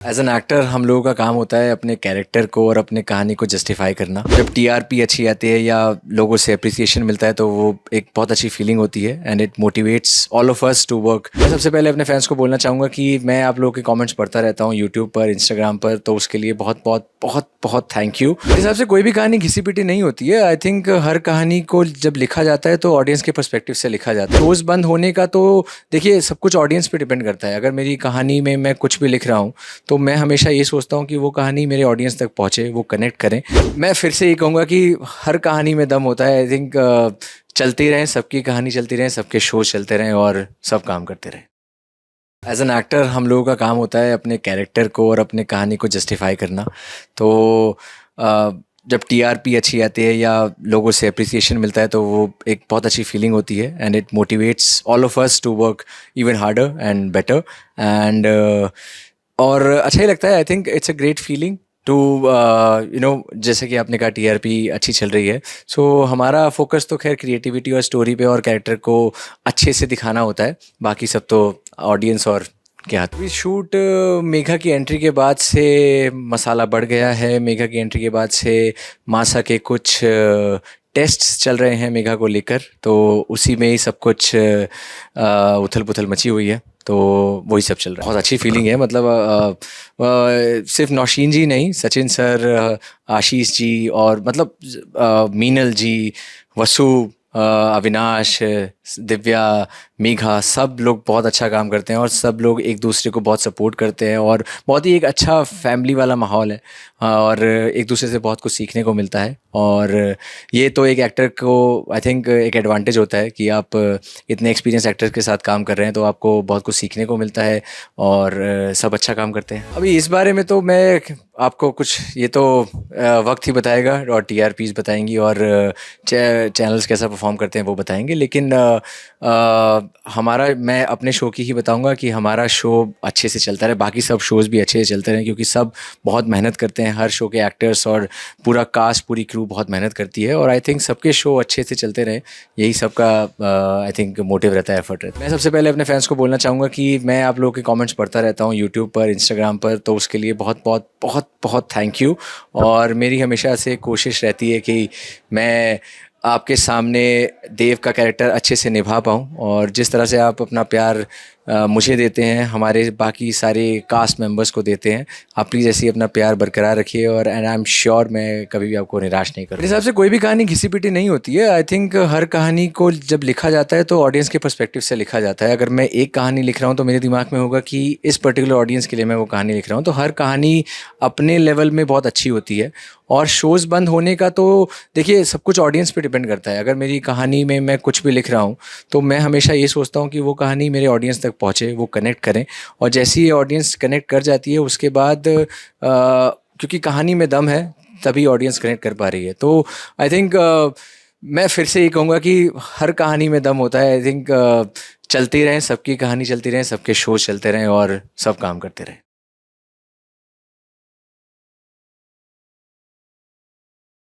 As an actor हम लोगों का काम होता है अपने कैरेक्टर को और अपने कहानी को जस्टिफाई करना। जब टीआरपी अच्छी आती है या लोगों से अप्रिसिएशन मिलता है तो वो एक बहुत अच्छी फीलिंग होती है and it motivates all of us to work. मैं सबसे पहले अपने फैंस को बोलना चाहूँगा कि मैं आप लोगों के कमेंट्स पढ़ता रहता हूँ यूट्यूब पर, इंस्टाग्राम पर, तो उसके लिए बहुत बहुत बहुत बहुत थैंक यू। मेरे हिसाब से कोई भी कहानी घिसी पिटी नहीं होती है। आई थिंक हर कहानी को जब लिखा जाता है तो ऑडियंस के पर्सपेक्टिव से लिखा जाता है। रोज़ बंद होने का तो देखिए सब कुछ ऑडियंस पे डिपेंड करता है। अगर मेरी कहानी में मैं कुछ भी लिख रहा हूँ तो मैं हमेशा ये सोचता हूँ कि वो कहानी मेरे ऑडियंस तक पहुँचे, वो कनेक्ट करें। मैं फिर से ये कहूँगा कि हर कहानी में दम होता है। आई थिंक चलती रहें, सबकी कहानी चलती रहें, सबके शोज चलते रहें और सब काम करते रहें। एज एन एक्टर हम लोगों का काम होता है अपने कैरेक्टर को और अपने कहानी को जस्टिफाई करना। तो अ, जब टीआरपी अच्छी आती है या लोगों से अप्रिसिएशन मिलता है तो वो एक बहुत अच्छी फीलिंग होती है and it motivates all of us to work even harder and better and और अच्छा ही लगता है। I think it's a great feeling to जैसे कि आपने कहा टीआरपी अच्छी चल रही है। सो हमारा फोकस तो खैर क्रिएटिविटी और स्टोरी पे और कैरेक्टर को अच्छे से दिखाना होता है, बाकी सब तो ऑडियंस और क्या। अभी शूट मेघा की एंट्री के बाद से मसाला बढ़ गया है। मेघा की एंट्री के बाद से मासा के कुछ टेस्ट्स चल रहे हैं मेघा को लेकर, तो उसी में ही सब कुछ उथल पुथल मची हुई है। तो वही सब चल रहा है। बहुत अच्छी फीलिंग है। मतलब सिर्फ नौशीन जी नहीं, सचिन सर, आशीष जी और मतलब मीनल जी, वसु, अविनाश, दिव्या, मेघा, सब लोग बहुत अच्छा काम करते हैं और सब लोग एक दूसरे को बहुत सपोर्ट करते हैं और बहुत ही एक अच्छा फैमिली वाला माहौल है और एक दूसरे से बहुत कुछ सीखने को मिलता है। और ये तो एक एक्टर को आई थिंक एक एडवांटेज होता है कि आप इतने एक्सपीरियंस एक्टर्स के साथ काम कर रहे हैं तो आपको बहुत कुछ सीखने को मिलता है और सब अच्छा काम करते हैं। अभी इस बारे में तो मैं आपको कुछ, ये तो वक्त ही बताएगा और टीआरपीज बताएंगी और चैनल्स कैसा परफॉर्म करते हैं वो बताएंगे। लेकिन हमारा, मैं अपने शो की ही बताऊंगा कि हमारा शो अच्छे से चलता रहे, बाकी सब शोज़ भी अच्छे से चलते रहें क्योंकि सब बहुत मेहनत करते हैं। हर शो के एक्टर्स और पूरा कास्ट, पूरी क्रू बहुत मेहनत करती है और आई थिंक सबके शो अच्छे से चलते रहें, यही सबका आई थिंक मोटिव रहता है, एफर्ट रहता है। मैं सबसे पहले अपने फैंस को बोलना चाहूँगा कि मैं आप लोगों के कमेंट्स पढ़ता रहता हूँ यूट्यूब पर, इंस्टाग्राम पर, तो उसके लिए बहुत बहुत बहुत बहुत थैंक यू। और मेरी हमेशा से कोशिश रहती है कि मैं आपके सामने देव का कैरेक्टर अच्छे से निभा पाऊँ और जिस तरह से आप अपना प्यार मुझे देते हैं, हमारे बाकी सारे कास्ट मेंबर्स को देते हैं, आप प्लीज़ ऐसे ही अपना प्यार बरकरार रखिए और एंड आई एम श्योर मैं कभी भी आपको निराश नहीं करूँगा। मेरे हिसाब से कोई भी कहानी घिसी पिटी नहीं होती है। आई थिंक हर कहानी को जब लिखा जाता है तो ऑडियंस के पर्सपेक्टिव से लिखा जाता है। अगर मैं एक कहानी लिख रहा हूँ तो मेरे दिमाग में होगा कि इस पर्टिकुलर ऑडियंस के लिए मैं वो कहानी लिख रहा हूँ, तो हर कहानी अपने लेवल में बहुत अच्छी होती है। और शोज़ बंद होने का तो देखिए सब कुछ ऑडियंस पे डिपेंड करता है। अगर मेरी कहानी में मैं कुछ भी लिख रहा हूँ तो मैं हमेशा ये सोचता हूँ कि वो कहानी मेरे ऑडियंस तक पहुँचे, वो कनेक्ट करें। और जैसे ही ऑडियंस कनेक्ट कर जाती है उसके बाद क्योंकि कहानी में दम है तभी ऑडियंस कनेक्ट कर पा रही है। तो आई थिंक मैं फिर से ये कहूँगा कि हर कहानी में दम होता है। आई थिंक चलती रहें, सबकी कहानी चलती रहें, सबके शोज चलते रहें और सब काम करते रहें।